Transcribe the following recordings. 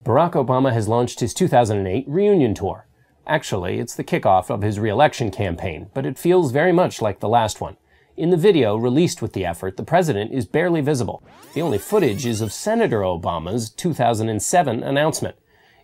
Barack Obama has launched his 2008 reunion tour. Actually, it's the kickoff of his re-election campaign, but it feels very much like the last one. In the video released with the effort, the president is barely visible. The only footage is of Senator Obama's 2007 announcement.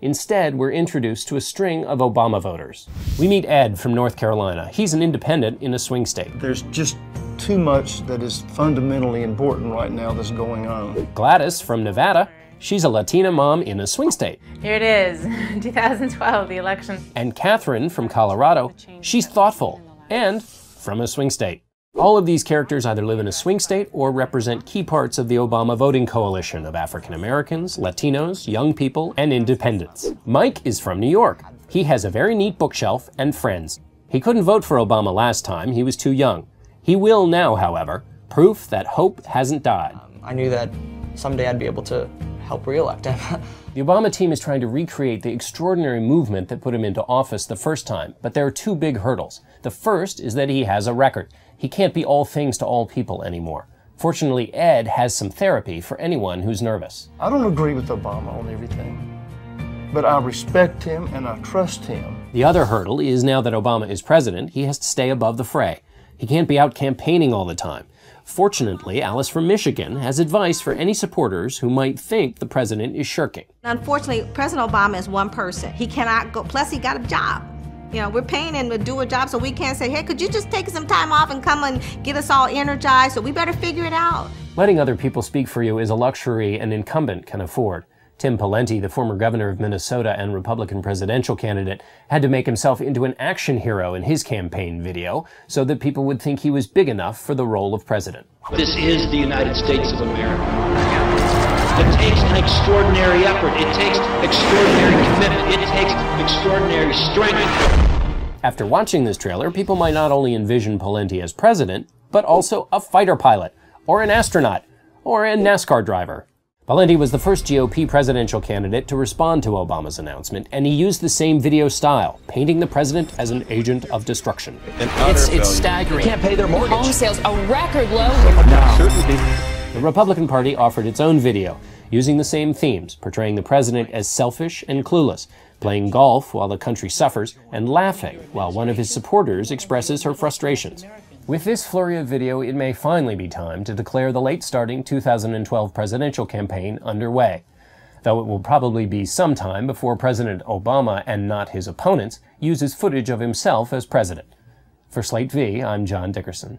Instead, we're introduced to a string of Obama voters. We meet Ed from North Carolina. He's an independent in a swing state. There's just too much that is fundamentally important right now that's going on. Gladys from Nevada. She's a Latina mom in a swing state. Here it is, 2012, the election. And Catherine from Colorado. She's thoughtful and from a swing state. All of these characters either live in a swing state or represent key parts of the Obama voting coalition of African Americans, Latinos, young people, and independents. Mike is from New York. He has a very neat bookshelf and friends. He couldn't vote for Obama last time, he was too young. He will now, however, proof that hope hasn't died. I knew that someday I'd be able to help re-elect him. The Obama team is trying to recreate the extraordinary movement that put him into office the first time, but there are two big hurdles. The first is that he has a record. He can't be all things to all people anymore. Fortunately, Ed has some therapy for anyone who's nervous. I don't agree with Obama on everything, but I respect him and I trust him. The other hurdle is now that Obama is president, he has to stay above the fray. He can't be out campaigning all the time. Fortunately, Alice from Michigan has advice for any supporters who might think the president is shirking. Unfortunately, President Obama is one person. He cannot go, plus he got a job. You know, we're paying him to do a job, so we can't say, hey, could you just take some time off and come and get us all energized? So we better figure it out. Letting other people speak for you is a luxury an incumbent can afford. Tim Pawlenty, the former governor of Minnesota and Republican presidential candidate, had to make himself into an action hero in his campaign video so that people would think he was big enough for the role of president. This is the United States of America. It takes an extraordinary effort. It takes extraordinary commitment. It takes extraordinary strength. After watching this trailer, people might not only envision Pawlenty as president, but also a fighter pilot, or an astronaut, or a NASCAR driver. Pawlenty was the first GOP presidential candidate to respond to Obama's announcement, and he used the same video style, painting the president as an agent of destruction. It's staggering. Can't pay their mortgage. Home sales, a record low. The Republican Party offered its own video, using the same themes, portraying the president as selfish and clueless, playing golf while the country suffers, and laughing while one of his supporters expresses her frustrations. With this flurry of video, it may finally be time to declare the late-starting 2012 presidential campaign underway, though it will probably be some time before President Obama, and not his opponents, uses footage of himself as president. For Slate V, I'm John Dickerson.